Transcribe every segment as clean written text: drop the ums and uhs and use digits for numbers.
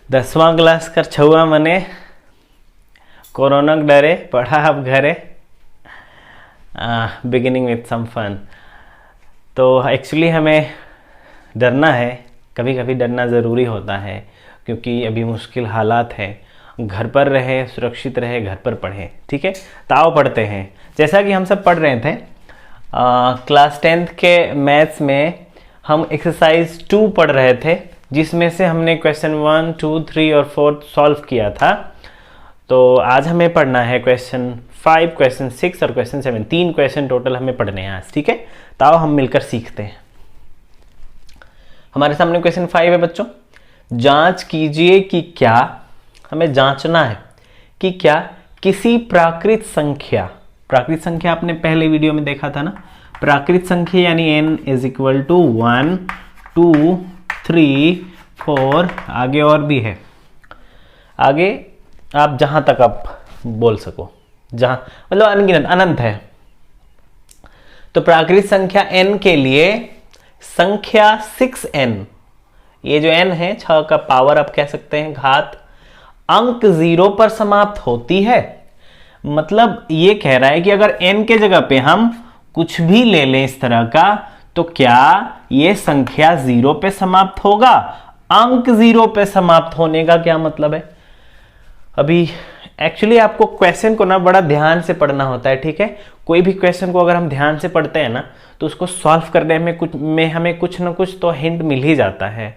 10वां class कर छुआ मने कोरोना के डरे पढ़ा अब घरे बिगिनिंग विथ सम फन। तो एक्चुअली हमें डरना है, कभी कभी डरना ज़रूरी होता है क्योंकि अभी मुश्किल हालात है। घर पर रहे, सुरक्षित रहे, घर पर पढ़ें, ठीक है। ताव पढ़ते हैं जैसा कि हम सब पढ़ रहे थे। क्लास 10th के मैथ्स में हम एक्सरसाइज 2 पढ़ रहे थे जिसमें से हमने क्वेश्चन 1, 2, 3 और 4 सॉल्व किया था। तो आज हमें पढ़ना है क्वेश्चन 5, क्वेश्चन 6 और क्वेश्चन 7। 3 क्वेश्चन टोटल हमें पढ़ने हैं आज, ठीक है। तो हम मिलकर सीखते हैं। हमारे सामने क्वेश्चन 5 है बच्चों। जांच कीजिए कि क्या, हमें जांचना है कि क्या किसी प्राकृत संख्या आपने पहले वीडियो में देखा था ना, प्राकृत संख्या यानी n इज इक्वल टू 1, 2, 3, 4, आगे और भी है, आगे आप जहां तक आप बोल सको, जहां मतलब अनगिनत अनंत है। तो प्राकृत संख्या n के लिए संख्या 6n, ये जो n है 6 का पावर आप कह सकते हैं घात, अंक 0 पर समाप्त होती है। मतलब ये कह रहा है कि अगर n के जगह पे हम कुछ भी ले लें इस तरह का, तो क्या ये संख्या 0 पे समाप्त होगा। अंक 0 पे समाप्त होने का क्या मतलब है। अभी एक्चुअली आपको क्वेश्चन को ना बड़ा ध्यान से पढ़ना होता है, ठीक है। कोई भी क्वेश्चन को अगर हम ध्यान से पढ़ते हैं ना तो उसको सॉल्व करने में हमें कुछ ना कुछ तो हिंट मिल ही जाता है।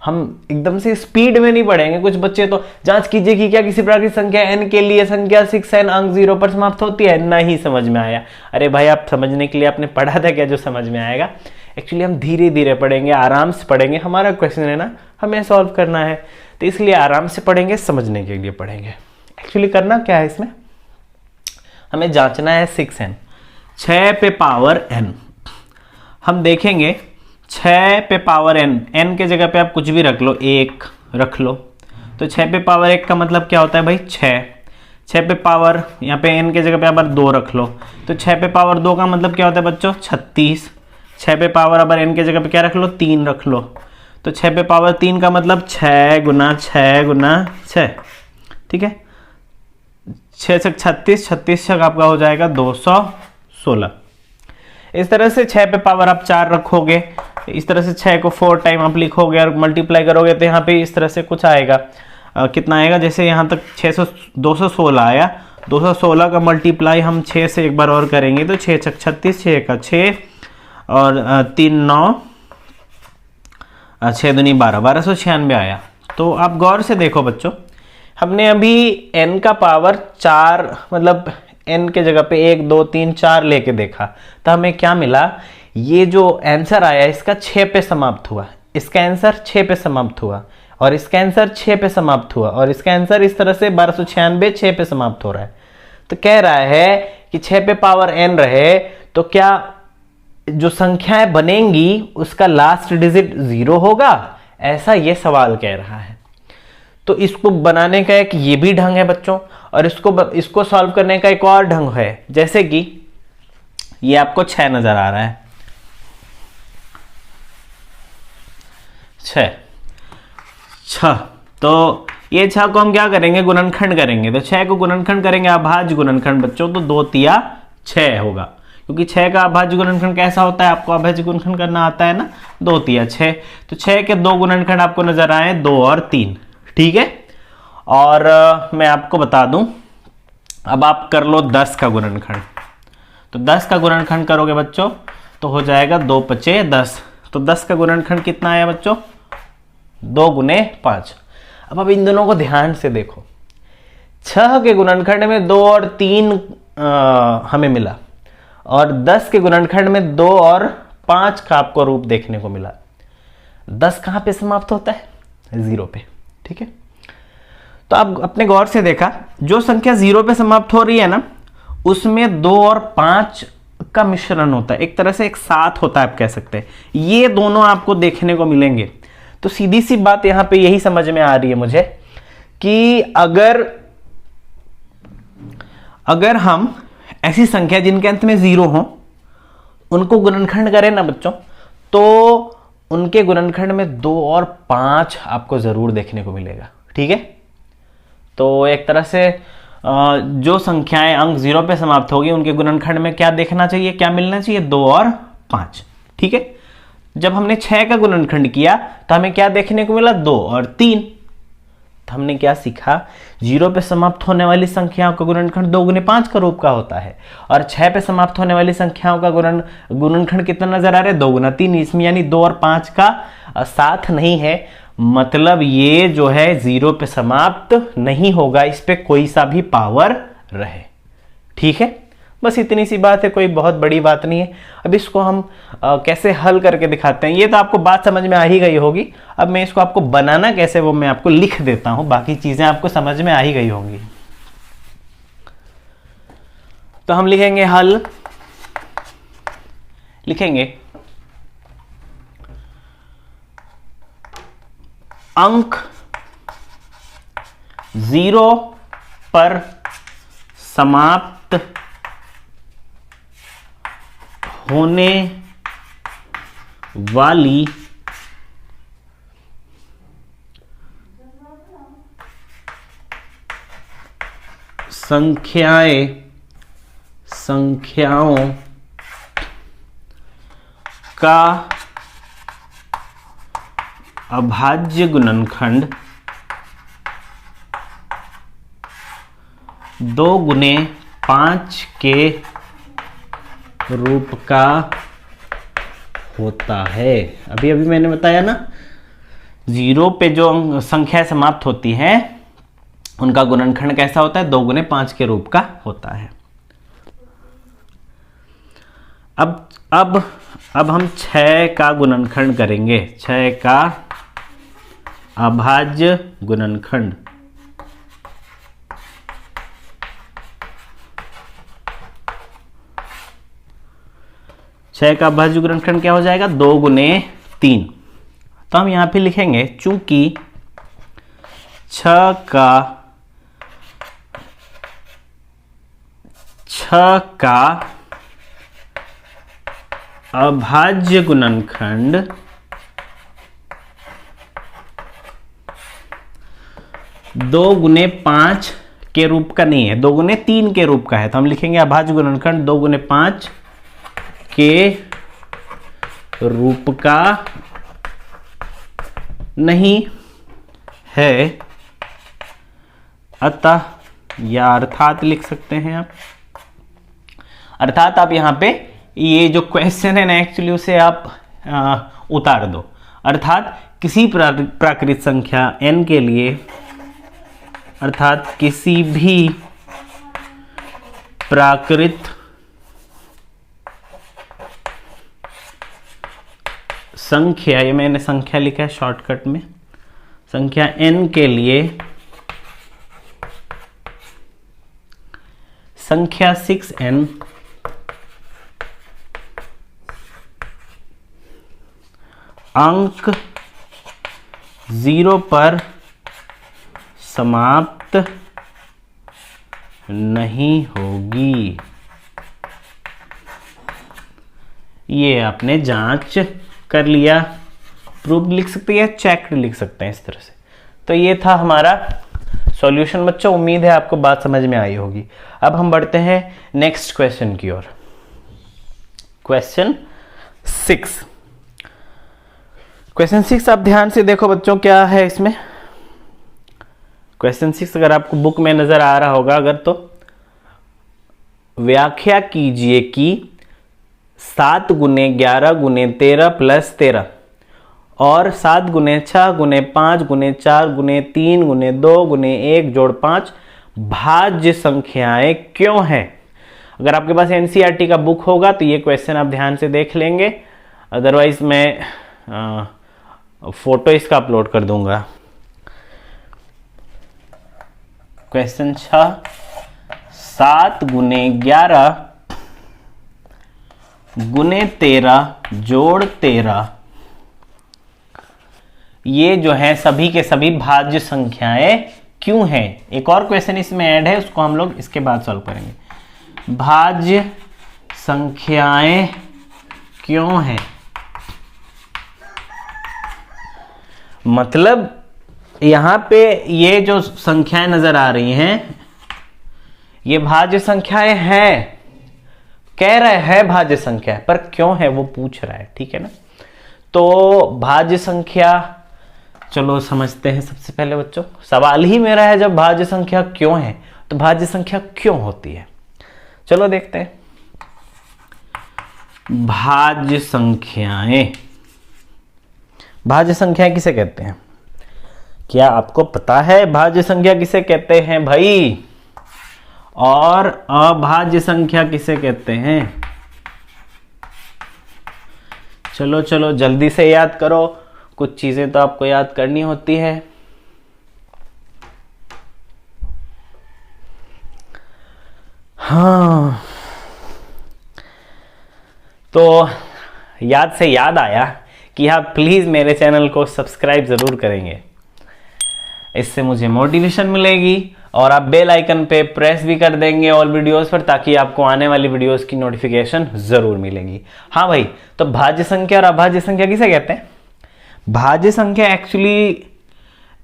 हम एकदम से स्पीड में नहीं पढ़ेंगे। कुछ बच्चे तो जांच कीजिए कि क्या किसी प्राकृत संख्या n के लिए संख्या 6n अंक 0 पर समाप्त होती है, नहीं समझ में आया। अरे भाई, आप समझने के लिए आपने पढ़ा था क्या जो समझ में आएगा। एक्चुअली हम धीरे धीरे पढ़ेंगे, आराम से पढ़ेंगे। हमारा क्वेश्चन है ना, हमें सॉल्व करना है, तो इसलिए आराम से पढ़ेंगे, समझने के लिए पढ़ेंगे। एक्चुअली करना क्या है इसमें, हमें जांचना है 6n, 6 पे पावर n। हम देखेंगे 6 पे पावर n के जगह पे आप कुछ भी रख लो, 1 रख लो, तो 6 पे पावर 1 का मतलब क्या होता है भाई 6 पे पावर, यहाँ पे n के जगह पे अगर 2 रख लो, तो 6 पे पावर 2 का मतलब क्या होता है बच्चों 36। 6 पे पावर अगर n के जगह पे क्या रख लो 3 रख लो, तो 6 पे पावर 3 का मतलब 6 गुना 6 गुना 6, ठीक है। 6 से 36, 36 तक आपका हो जाएगा 216। इस तरह से 6 पे पावर आप 4 रखोगे, इस तरह से 6 को 4 टाइम आप लिखोगे और मल्टीप्लाई करोगे तो यहाँ पे इस तरह से कुछ आएगा। कितना आएगा, जैसे यहाँ तक 216 आया, 216 का मल्टीप्लाई हम 6 से एक बार और करेंगे तो 6 छक 36, 6 का 6 और 3 9, 6 दूनी 12, 1296 आया। तो आप गौर से देखो बच्चों, हमने अभी n का पावर 4 मतलब n के जगह पे 1 2 3 4 लेके देखा, तो हमें क्या मिला, ये जो आंसर आया इसका 6 पे समाप्त हुआ, इसका आंसर 6 पे समाप्त हुआ और इसका आंसर 6 पे समाप्त हुआ और इसका आंसर इस तरह से 1296 6 पे समाप्त हो रहा है। तो कह रहा है कि 6 पे पावर n रहे तो क्या जो संख्याएं बनेंगी उसका लास्ट डिजिट 0 होगा, ऐसा ये सवाल कह रहा है। तो इसको बनाने का एक ये भी ढंग है बच्चों, और इसको सॉल्व करने का एक और ढंग है। जैसे कि ये आपको 6 नजर आ रहा है, 6, तो ये 6 को हम क्या करेंगे, गुणनखंड करेंगे। तो 6 को गुणनखंड करेंगे, अभाज्य गुणनखंड बच्चों, तो 2 तिया 6 होगा, क्योंकि 6 का अभाज्य गुणनखंड कैसा होता है, आपको अभाज्य गुणनखंड करना आता है ना, 2 तिया 6। तो 6 के 2 गुणनखंड आपको नजर आए, 2 और 3, ठीक है। और मैं आपको बता दूं, अब आप कर लो 10 का गुणनखंड। तो 10 का गुणनखंड करोगे बच्चों तो हो जाएगा 2 पचे 10। तो 10 का गुणनखंड कितना आया बच्चों, 2 गुने 5। अब इन दोनों को ध्यान से देखो, 6 के गुणनखंड में 2 और 3 हमें मिला, और 10 के गुणनखंड में 2 और 5 का आपको रूप देखने को मिला। 10 कहां पे समाप्त होता है, 0 पे, ठीक है। तो आप अपने गौर से देखा, जो संख्या 0 पे समाप्त हो रही है ना, उसमें 2 और 5 का मिश्रण होता है, एक तरह से एक साथ होता है आप कह सकते हैं। ये दोनों आपको देखने को मिलेंगे। तो सीधी सी बात यहां पे यही समझ में आ रही है मुझे कि अगर हम ऐसी संख्या जिनके अंत में 0 हो उनको गुणनखंड करें ना बच्चों, तो उनके गुणनखंड में 2 और 5 आपको जरूर देखने को मिलेगा, ठीक है, तो एक तरह से जो संख्याएं अंक 0 पे समाप्त होगी उनके गुणनखंड में क्या देखना चाहिए, क्या मिलना चाहिए, 2 और 5। ठीक है, जब हमने 6 का गुणनखंड किया तो हमें क्या देखने को मिला, 2 और 3। तो हमने क्या सीखा, 0 पे समाप्त होने वाली संख्याओं का गुणनखंड 2 गुने 5 का रूप का होता है, और 6 पे समाप्त होने वाली संख्याओं का गुणनखंड कितना नजर आ रहा है, 2 गुना 3। इसमें यानी 2 और 5 का साथ नहीं है, मतलब ये जो है 0 पे समाप्त नहीं होगा, इस पे कोई सा भी पावर रहे। ठीक है, बस इतनी सी बात है, कोई बहुत बड़ी बात नहीं है। अब इसको हम कैसे हल करके दिखाते हैं, ये तो आपको बात समझ में आ ही गई होगी। अब मैं इसको आपको बनाना कैसे वो मैं आपको लिख देता हूं, बाकी चीजें आपको समझ में आ ही गई होंगी। तो हम लिखेंगे हल, लिखेंगे अंक 0 पर समाप्त होने वाली संख्याओं का अभाज्य गुणनखंड 2 गुने 5 के रूप का होता है। अभी मैंने बताया ना, 0 पे जो संख्या समाप्त होती है उनका गुणनखंड कैसा होता है, 2 गुने 5 के रूप का होता है। अब हम 6 का गुणनखंड करेंगे, 6 का अभाज्य गुणनखंड। छह का अभाज्य गुणनखंड क्या हो जाएगा, 2 गुने 3। तो हम यहां पे लिखेंगे चूंकि 6 का अभाज्य गुणनखंड 2 गुने 5 के रूप का नहीं है, 2 गुने 3 के रूप का है। तो हम लिखेंगे अभाज्य गुणनखंड 2 गुने 5 के रूप का नहीं है, अतः या अर्थात लिख सकते हैं आप। अर्थात आप यहां पे ये जो क्वेश्चन है ना, एक्चुअली उसे आप उतार दो। अर्थात किसी प्राकृत संख्या n के लिए, अर्थात किसी भी प्राकृत संख्या, ये मैंने संख्या लिखा है शॉर्टकट में, संख्या n के लिए संख्या 6n अंक 0 पर समाप्त नहीं होगी। ये आपने जांच कर लिया, प्रूफ लिख सकते हैं, चेक्ड लिख सकते हैं इस तरह से। तो ये था हमारा सॉल्यूशन बच्चों, उम्मीद है आपको बात समझ में आई होगी। अब हम बढ़ते हैं नेक्स्ट क्वेश्चन की ओर। क्वेश्चन 6, क्वेश्चन 6 आप ध्यान से देखो बच्चों, क्या है इसमें। क्वेश्चन 6 अगर आपको बुक में नजर आ रहा होगा अगर, तो व्याख्या कीजिए कि 7 गुने 11 गुने 13 प्लस 13 और 7 गुने 6 गुने 5 गुने 4 गुने 3 गुने 2 गुने 1 जोड़ 5 भाज्य संख्याएं क्यों हैं। अगर आपके पास एनसीईआरटी का बुक होगा तो ये क्वेश्चन आप ध्यान से देख लेंगे, अदरवाइज मैं फोटो इसका अपलोड कर दूंगा। क्वेश्चन 6, 7 गुने 11 गुने 13 जोड़ 13, ये जो है सभी के सभी भाज्य संख्याएं क्यों हैं। एक और क्वेश्चन इसमें ऐड है, उसको हम लोग इसके बाद सॉल्व करेंगे। भाज्य संख्याएं क्यों हैं, मतलब यहां पे ये जो संख्याएं नजर आ रही हैं, ये भाज्य संख्याएं हैं, कह रहा है भाज्य संख्या है, पर क्यों है वो पूछ रहा है, ठीक है ना। तो भाज्य संख्या, चलो समझते हैं। सबसे पहले बच्चों सवाल ही मेरा है, जब भाज्य संख्या क्यों है तो भाज्य संख्या क्यों होती है, चलो देखते हैं। भाज्य संख्याएं, भाज्य संख्याएं किसे कहते हैं? क्या आपको पता है भाज्य संख्या किसे कहते हैं भाई? और अभाज्य संख्या किसे कहते हैं? चलो चलो जल्दी से याद करो, कुछ चीजें तो आपको याद करनी होती है। हाँ, तो याद से याद आया कि आप प्लीज मेरे चैनल को सब्सक्राइब जरूर करेंगे, इससे मुझे मोटिवेशन मिलेगी और आप बेल आइकन पे प्रेस भी कर देंगे ऑल वीडियोस पर, ताकि आपको आने वाली वीडियोस की नोटिफिकेशन जरूर मिलेगी। हाँ भाई, तो भाज्य संख्या और अभाज्य संख्या किसे कहते हैं? भाज्य संख्या एक्चुअली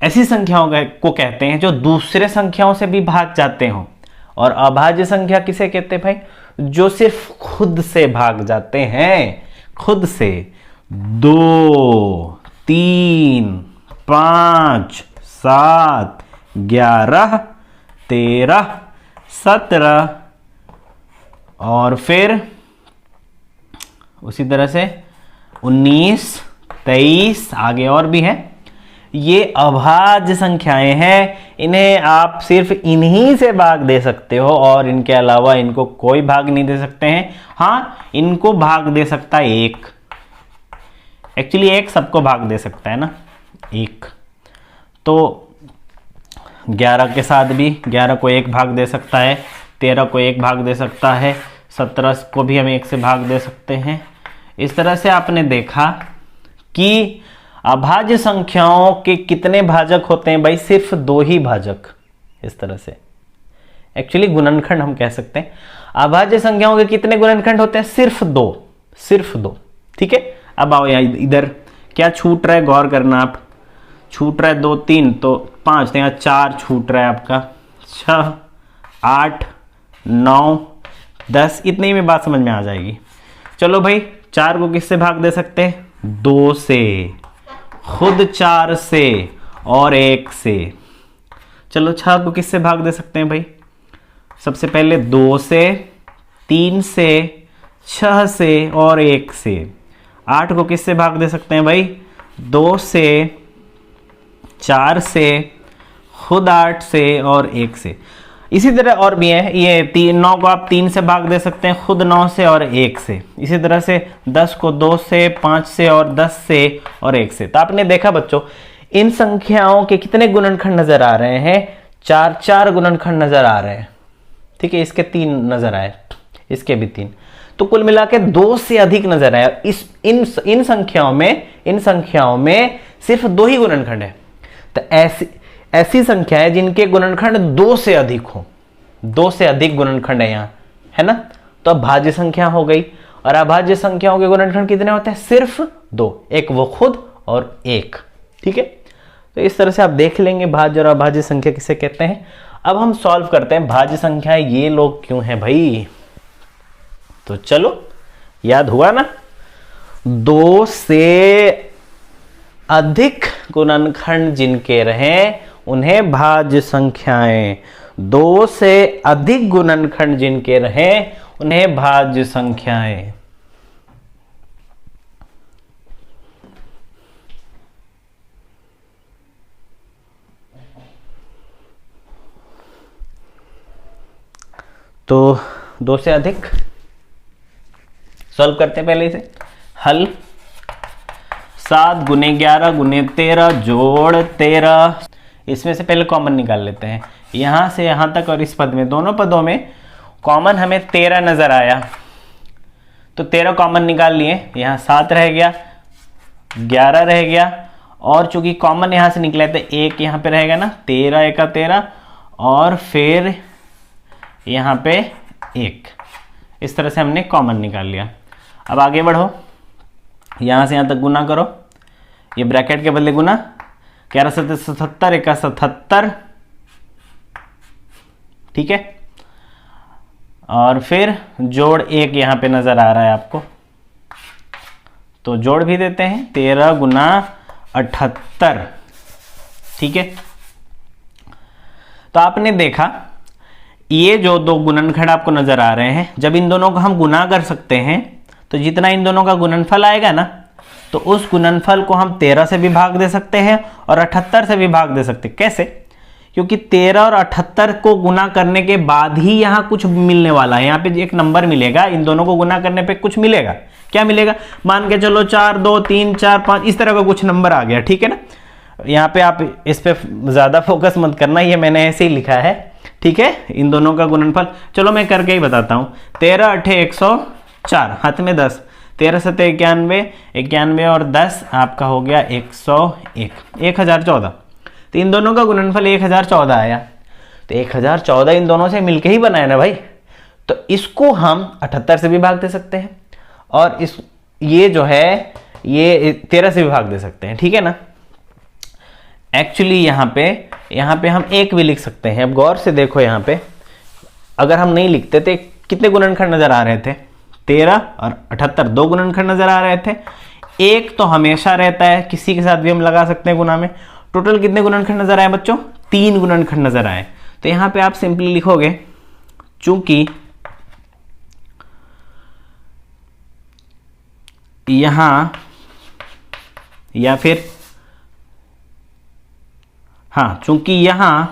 ऐसी संख्याओं को कहते हैं जो दूसरे संख्याओं से भी भाग जाते हों, और अभाज्य संख्या किसे कहते हैं भाई? जो सिर्फ खुद से भाग जाते हैं, खुद से। 2, 3, 5, 7, 11, 13, 17 और फिर उसी तरह से 19, 23, आगे और भी है। ये अभाज्य संख्याएं हैं, इन्हें आप सिर्फ इन्हीं से भाग दे सकते हो और इनके अलावा इनको कोई भाग नहीं दे सकते हैं। हाँ, इनको भाग दे सकता है एक, एक्चुअली एक सबको भाग दे सकता है ना, एक। तो 11 के साथ भी 11 को एक भाग दे सकता है, 13 को एक भाग दे सकता है, 17 को भी हम एक से भाग दे सकते हैं। इस तरह से आपने देखा कि अभाज्य संख्याओं के कितने भाजक होते हैं भाई? सिर्फ 2 ही भाजक। इस तरह से एक्चुअली गुणनखंड हम कह सकते हैं। अभाज्य संख्याओं के कितने गुणनखंड होते हैं? सिर्फ 2, सिर्फ 2, ठीक है। अब आओ यहाँ इधर, क्या छूट रहा है गौर करना आप। छूट रहा है 2, 3 तो 5, तो यहाँ 4 छूट रहा है आपका, 6, 8, 9, 10, इतने ही में बात समझ में आ जाएगी। चलो भाई, 4 को किससे भाग दे सकते हैं? 2 से, खुद 4 से और 1 से। चलो 6 को किससे भाग दे सकते हैं भाई? सबसे पहले 2 से, 3 से, 6 से और 1 से। 8 को किससे भाग दे सकते हैं भाई? 2 से, 4 से, खुद 8 से और 1 से। इसी तरह और भी है, ये 9 को आप 3 से भाग दे सकते हैं, खुद 9 से और 1 से। इसी तरह से 10 को 2 से, 5 से और 10 से और 1 से। तो आपने देखा बच्चों, इन संख्याओं के कितने गुणनखंड नजर आ रहे हैं? 4 गुणनखंड नजर आ रहे हैं, ठीक है। इसके 3 नजर आए, इसके भी 3, तो कुल मिला के 2 से अधिक नजर आया। इन संख्याओं में सिर्फ 2 ही गुणनखंड है। तो ऐसी संख्या है जिनके गुणनखंड 2 से अधिक हो, 2 से अधिक गुणनखंड है यहाँ, है ना। तो अब भाज्य संख्या हो गई। और अभाज्य संख्याओं के गुणनखंड कितने होते हैं? सिर्फ 2, एक वो खुद और एक, ठीक है। तो इस तरह से आप देख लेंगे भाज्य और अभाज्य संख्या किसे कहते हैं। अब हम सॉल्व करते हैं भाज्य संख्याएं ये लोग क्यों हैं भाई। तो चलो, याद हुआ ना, 2 से अधिक गुणनखंड जिनके रहें उन्हें भाज्य संख्याएं, 2 से अधिक गुणनखंड जिनके रहें उन्हें भाज्य संख्याएं। तो 2 से अधिक सॉल्व करते हैं पहले इसे। हल 7 गुने 11 गुने 13 जोड़ 13। इसमें से पहले कॉमन निकाल लेते हैं। यहां से यहां तक और इस पद में, दोनों पदों में कॉमन हमें 13 नजर आया, तो 13 कॉमन निकाल लिए। यहां 7 रह गया, 11 रह गया, और चूंकि कॉमन यहां से निकले तो 1 यहां पे रहेगा ना, 13 1 13, और फिर यहां पे 1। इस तरह से हमने कॉमन निकाल लिया। अब आगे बढ़ो, यहां से यहां तक गुना करो, ये ब्रैकेट के बदले गुना, 11 7 77, 1 77, ठीक है। और फिर जोड़ 1 यहां पे नजर आ रहा है आपको, तो जोड़ भी देते हैं 13 गुना 78, ठीक है। तो आपने देखा ये जो दो गुणनखंड आपको नजर आ रहे हैं, जब इन दोनों को हम गुना कर सकते हैं तो जितना इन दोनों का गुणनफल आएगा ना, तो उस गुणनफल को हम 13 से भी भाग दे सकते हैं और 78 से भी भाग दे सकते हैं। कैसे? क्योंकि 13 और 78 को गुना करने के बाद ही यहाँ कुछ मिलने वाला है, यहाँ पे एक नंबर मिलेगा, इन दोनों को गुना करने पे कुछ मिलेगा। क्या मिलेगा? मान के चलो 4 2 3 4 5 इस तरह का कुछ नंबर आ गया, ठीक है ना। यहाँ पे आप इस पे ज्यादा फोकस मत करना, ये मैंने ऐसे ही लिखा है, ठीक है। इन दोनों का गुणनफल चलो मैं करके ही बताता हूँ। 13 8 104, हाथ में 10, 13 7 91, 91 और 10 आपका हो गया 101, 1014। तो इन दोनों का गुणनफल 1014 आया। तो 1014 इन दोनों से मिलके ही बना है ना भाई, तो इसको हम 78 से भी भाग दे सकते हैं और इस ये जो है ये 13 से भी भाग दे सकते हैं, ठीक है ना। एक्चुअली यहाँ पे हम 1 भी लिख सकते हैं। अब गौर से देखो, यहाँ पे अगर हम नहीं लिखते थे, कितने गुणनखंड नजर आ रहे थे? 13 और 78, 2 गुणनखंड नजर आ रहे थे। 1 तो हमेशा रहता है, किसी के साथ भी हम लगा सकते हैं गुना में। टोटल कितने गुणनखंड नजर आए बच्चों? 3 गुणनखंड नजर आए। तो यहाँ पे आप सिंपली लिखोगे, चूंकि यहां या फिर हाँ, चूंकि यहां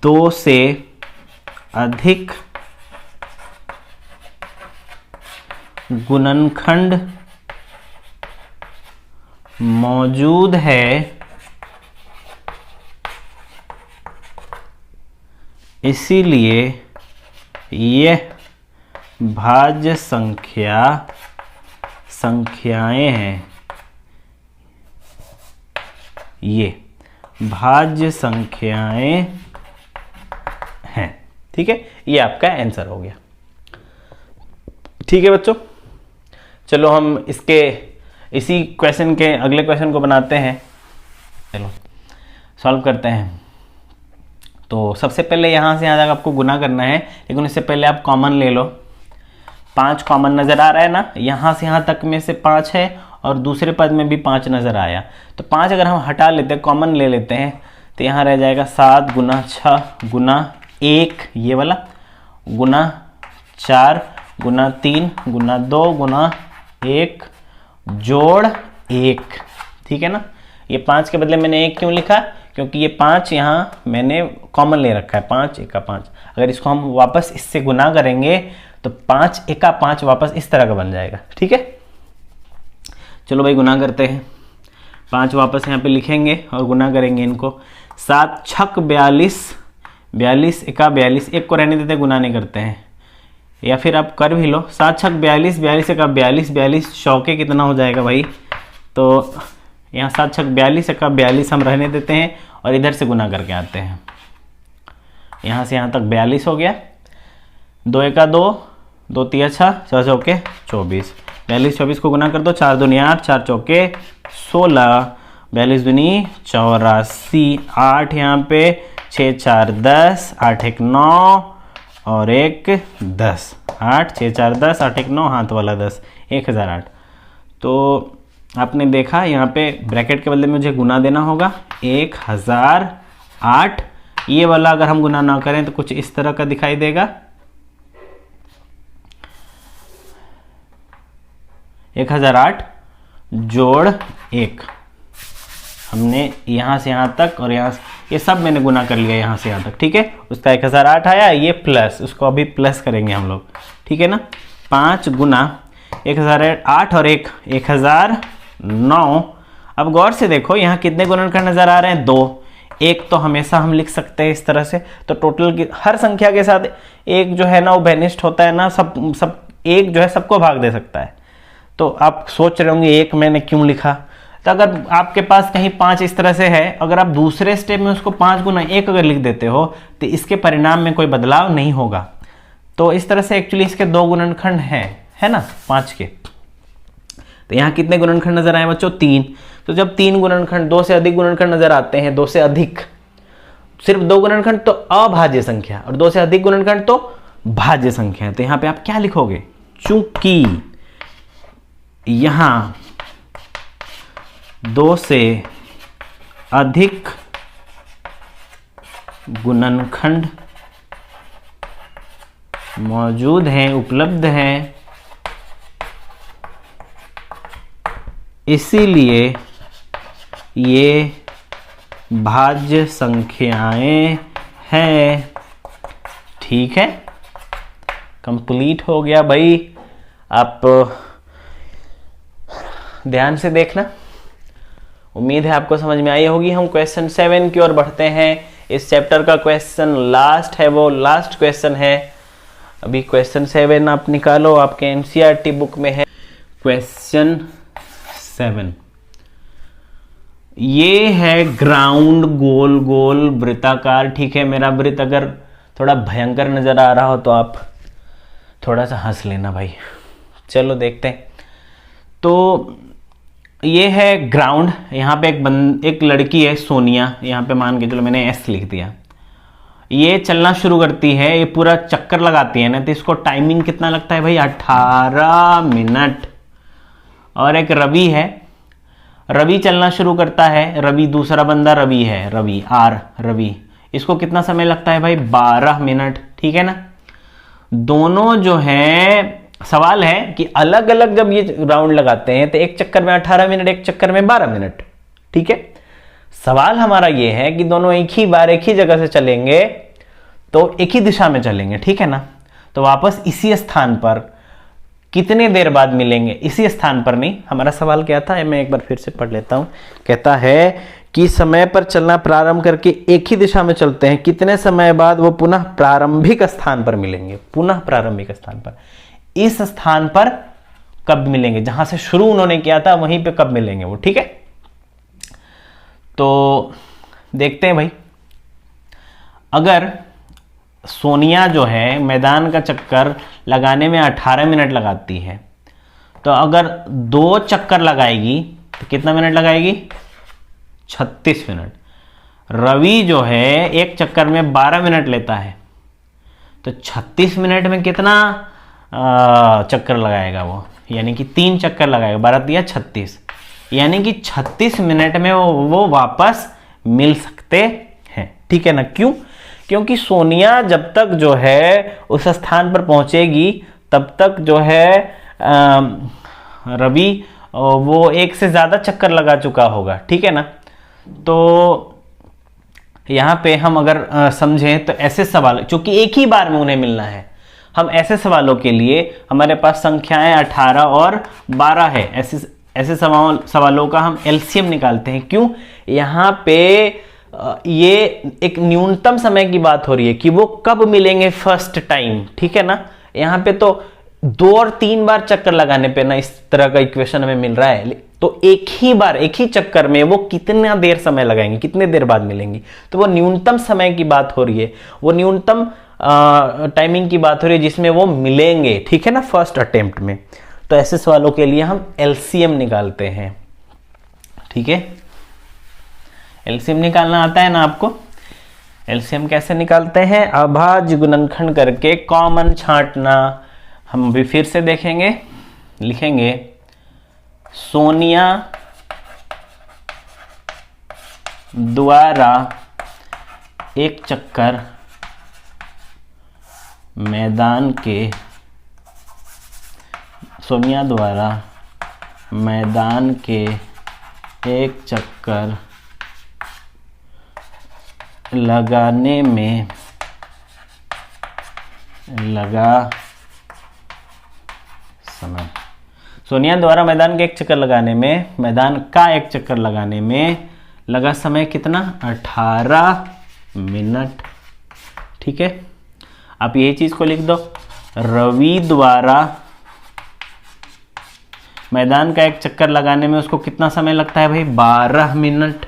2 से अधिक गुणनखंड मौजूद है, इसीलिए यह भाज्य संख्याएं हैं। ये भाज्य संख्याएं हैं, ठीक है। ये आपका आंसर हो गया, ठीक है बच्चों। चलो हम इसी क्वेश्चन के अगले क्वेश्चन को बनाते हैं, चलो सॉल्व करते हैं। तो सबसे पहले यहाँ से यहाँ तक आपको गुना करना है, लेकिन इससे पहले आप कॉमन ले लो। 5 कॉमन नजर आ रहा है ना, यहाँ से यहाँ तक में से 5 है और दूसरे पद में भी 5 नजर आया। तो 5 अगर हम हटा लेते हैं, कॉमन ले लेते हैं, तो यहाँ रह जाएगा 7 गुना 6 गुना 1 ये वाला, गुना 4 गुना 3 गुना 2 गुना 1 जोड़ 1, ठीक है ना। ये 5 के बदले मैंने 1 क्यों लिखा? क्योंकि ये 5 यहाँ मैंने कॉमन ले रखा है, 5 1 5। अगर इसको हम वापस इससे गुना करेंगे तो 5 1 5 वापस इस तरह का बन जाएगा, ठीक है। चलो भाई गुना करते हैं। 5 वापस यहाँ पे लिखेंगे और गुना करेंगे इनको। 7 छक 42, 42 1 42, 1 को रहने देते, गुना नहीं करते हैं, या फिर आप कर भी लो। 7 छक 42, 42 1 42, 42 चौके कितना हो जाएगा भाई? तो यहाँ 7 छक 42 1 42 हम रहने देते हैं और इधर से गुना करके आते हैं। यहाँ से यहाँ तक 42 हो गया, 2 1 2, 2 3 6, 6 चौके 24, 42 24 को गुना कर दो, 4 दूनी 8, 4 चौके 16, 42 दूनी 84, 8 यहाँ पे, 6 4 10, 8 1 9 और 1 10, 8 6 4 10, 8 1 9, हाथ वाला 10, 1008। तो आपने देखा यहाँ पे ब्रैकेट के बदले में मुझे गुना देना होगा, 1008। ये वाला अगर हम गुना ना करें तो कुछ इस तरह का दिखाई देगा, 1008 जोड़ 1। हमने यहाँ से यहाँ तक और यहाँ ये सब मैंने गुना कर लिया यहाँ से यहाँ तक, ठीक है। उसका 1008 आया, ये प्लस, उसको अभी प्लस करेंगे हम लोग, ठीक है ना। 5 गुना 1008 और 1 1009। अब गौर से देखो यहाँ कितने गुणनखंड नजर आ रहे हैं? 2। 1 तो हमेशा हम लिख सकते हैं इस तरह से। तो टोटल की हर संख्या के साथ 1 जो है ना वो बेनिस्ट होता है ना, सब 1 जो है सबको भाग दे सकता है। तो आप सोच रहे होंगे 1 मैंने क्यों लिखा? तो अगर आपके पास कहीं 5 इस तरह से है, अगर आप दूसरे स्टेप में उसको 5 गुना 1 अगर लिख देते हो तो इसके परिणाम में कोई बदलाव नहीं होगा। तो इस तरह से एक्चुअली इसके 2 गुणनखंड है ना 5 के। तो यहाँ कितने गुणनखंड नजर आए बच्चों? 3। तो जब 3 गुणनखंड, 2 से अधिक गुणनखंड नजर आते हैं, 2 से अधिक, सिर्फ 2 गुणनखंड तो अभाज्य संख्या, और 2 से अधिक गुणनखंड तो भाज्य संख्या है। तो यहां पे आप क्या लिखोगे? चूंकि यहां 2 से अधिक गुणनखंड मौजूद हैं, उपलब्ध हैं, इसीलिए ये भाज्य संख्याएं हैं। ठीक है, कंप्लीट हो गया भाई। आप ध्यान से देखना, उम्मीद है आपको समझ में आई होगी। हम क्वेश्चन 7 की ओर बढ़ते हैं। इस चैप्टर का क्वेश्चन लास्ट है, वो लास्ट क्वेश्चन है। अभी क्वेश्चन 7 आप निकालो, आपके एनसीईआरटी बुक में है क्वेश्चन 7। ये है ग्राउंड, गोल गोल वृत्ताकार। ठीक है, मेरा वृत्त अगर थोड़ा भयंकर नजर आ रहा हो तो आप थोड़ा सा हंस लेना भाई। चलो देखते हैं। तो ये है ग्राउंड। यहाँ पे एक लड़की है सोनिया, यहाँ पे मान के चलो मैंने एस लिख दिया। ये चलना शुरू करती है, ये पूरा चक्कर लगाती है ना, तो इसको टाइमिंग कितना लगता है भाई? 18 मिनट। और एक रवि है, रवि चलना शुरू करता है। रवि, दूसरा बंदा रवि है, रवि आर रवि, इसको कितना समय लगता है भाई? 12 मिनट। ठीक है ना। दोनों जो है, सवाल है कि अलग अलग जब ये राउंड लगाते हैं तो एक चक्कर में 18 मिनट, एक चक्कर में 12 मिनट। ठीक है, सवाल हमारा ये है कि दोनों एक ही बार एक ही जगह से चलेंगे तो एक ही दिशा में चलेंगे। ठीक है ना। तो वापस इसी स्थान पर कितने देर बाद मिलेंगे? इसी स्थान पर नहीं। हमारा सवाल क्या था, मैं एक बार फिर से पढ़ लेता हूं। कहता है कि समय पर चलना प्रारंभ करके एक ही दिशा में चलते हैं, कितने समय बाद वो पुनः प्रारंभिक स्थान पर मिलेंगे? पुनः प्रारंभिक स्थान पर, इस स्थान पर कब मिलेंगे? जहां से शुरू उन्होंने किया था वहीं पे कब मिलेंगे वो? ठीक है, तो देखते हैं भाई। अगर सोनिया जो है मैदान का चक्कर लगाने में 18 मिनट लगाती है, तो अगर 2 चक्कर लगाएगी तो कितना मिनट लगाएगी? 36 मिनट। रवि जो है एक चक्कर में 12 मिनट लेता है, तो 36 मिनट में कितना चक्कर लगाएगा वो? यानी कि 3 चक्कर लगाएगा। 12 दिया 36, यानी कि 36 मिनट में वो वापस मिल सकते हैं। ठीक है ना। क्यों? क्योंकि सोनिया जब तक जो है उस स्थान पर पहुंचेगी तब तक जो है रवि वो 1 से ज्यादा चक्कर लगा चुका होगा। ठीक है ना। तो यहां पे हम अगर समझें तो ऐसे सवाल, चूंकि एक ही बार में उन्हें मिलना है, हम ऐसे सवालों के लिए हमारे पास संख्याएं 18 और 12 है। ऐसे सवालों का हम एलसीएम निकालते हैं। क्यों? यहाँ पे ये एक न्यूनतम समय की बात हो रही है कि वो कब मिलेंगे फर्स्ट टाइम। ठीक है ना। यहाँ पे तो 2 और 3 बार चक्कर लगाने पे ना इस तरह का इक्वेशन हमें मिल रहा है। तो एक ही बार, एक ही चक्कर में वो कितना देर समय लगाएंगे, कितने देर बाद मिलेंगी? तो वो न्यूनतम समय की बात हो रही है, वो न्यूनतम टाइमिंग की बात हो रही है जिसमें वो मिलेंगे। ठीक है ना, फर्स्ट अटेम्प्ट में। तो ऐसे सवालों के लिए हम एलसीएम निकालते हैं। ठीक है, एलसीएम निकालना आता है ना आपको? एलसीएम कैसे निकालते हैं? अभाज्य गुणनखंड करके कॉमन छांटना। हम भी फिर से देखेंगे, लिखेंगे सोनिया द्वारा एक चक्कर मैदान के, सोनिया द्वारा मैदान के एक चक्कर लगाने में लगा समय। सोनिया द्वारा मैदान के एक चक्कर लगाने में, मैदान का एक चक्कर लगाने में लगा समय कितना? 18 मिनट। ठीक है, आप यही चीज को लिख दो। रवि द्वारा मैदान का एक चक्कर लगाने में उसको कितना समय लगता है भाई? 12 मिनट।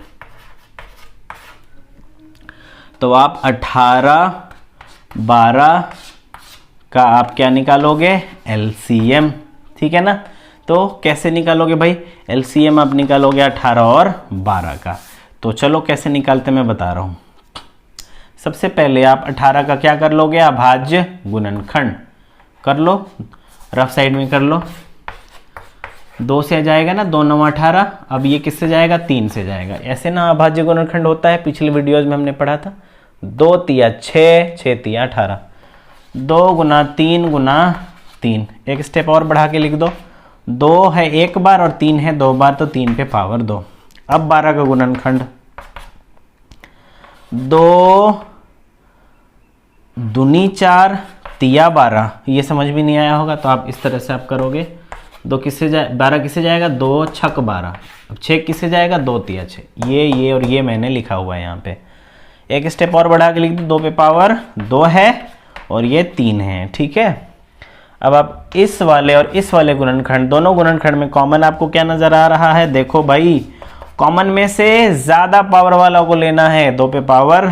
तो आप 18, 12 का आप क्या निकालोगे? एलसीएम। ठीक है ना। तो कैसे निकालोगे भाई, एलसीएम आप निकालोगे 18 और 12 का। तो चलो कैसे निकालते मैं बता रहा हूँ। सबसे पहले आप 18 का क्या कर लोगे, अभाज्य गुणनखंड कर लो, रफ साइड में कर लो। 2 से जाएगा ना, 2 9 18। अब ये किससे जाएगा, 3 से जाएगा। ऐसे ना अभाज्य गुणनखंड होता है, पिछले वीडियोज में हमने पढ़ा था। 2 तिया 6, 6 तिया 18, 2 गुना 3 गुना 3। एक स्टेप और बढ़ा के लिख दो, 2 है 1 बार और 3 है 2 बार, तो 3 पे पावर 2। अब 12 का गुणनखंड, 2 दूनी 4 तिया 12। ये समझ भी नहीं आया होगा तो आप इस तरह से आप करोगे। 2 किससे जाए, 12 किससे जाएगा, 2 छक 12। अब 6 किससे जाएगा, 2 तिया 6। ये और ये मैंने लिखा हुआ है यहाँ पे। एक स्टेप और बढ़ा के लिख दो, 2 पे पावर 2 है और ये 3 है, ठीक है। अब आप इस वाले और इस वाले गुणनखंड, दोनों गुणनखंड में कॉमन आपको क्या नजर आ रहा है, देखो भाई, कॉमन में से ज्यादा पावर वाला को लेना है, 2 पे पावर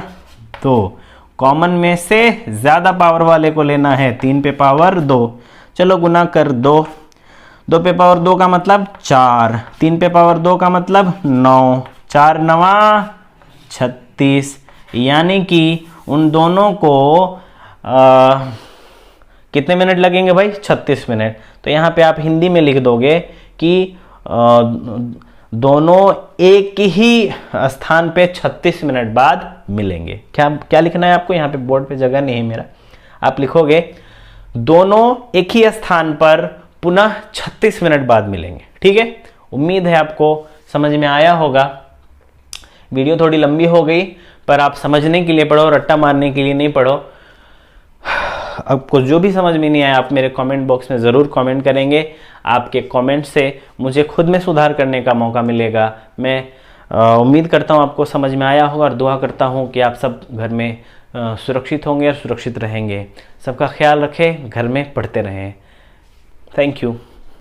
2। कॉमन में से ज्यादा पावर वाले को लेना है, 3 पे पावर 2। चलो गुना कर 2, 2 पे पावर 2 का मतलब 4, 3 पे पावर 2 का मतलब 9, 4 9 36। यानी कि उन दोनों को कितने मिनट लगेंगे भाई, 36 मिनट। तो यहाँ पे आप हिंदी में लिख दोगे कि दोनों एक ही स्थान पे 36 मिनट बाद मिलेंगे। क्या लिखना है आपको, यहाँ पे बोर्ड पे जगह नहीं है मेरा, आप लिखोगे दोनों एक ही स्थान पर पुनः 36 मिनट बाद मिलेंगे, ठीक है। उम्मीद है आपको समझ में आया होगा। वीडियो थोड़ी लंबी हो गई, पर आप समझने के लिए पढ़ो, रट्टा मारने के लिए नहीं पढ़ो। आपको जो भी समझ में नहीं आया आप मेरे कमेंट बॉक्स में ज़रूर कमेंट करेंगे। आपके कमेंट से मुझे खुद में सुधार करने का मौका मिलेगा। मैं उम्मीद करता हूँ आपको समझ में आया होगा और दुआ करता हूँ कि आप सब घर में सुरक्षित होंगे और सुरक्षित रहेंगे। सबका ख्याल रखें, घर में पढ़ते रहें। Thank you.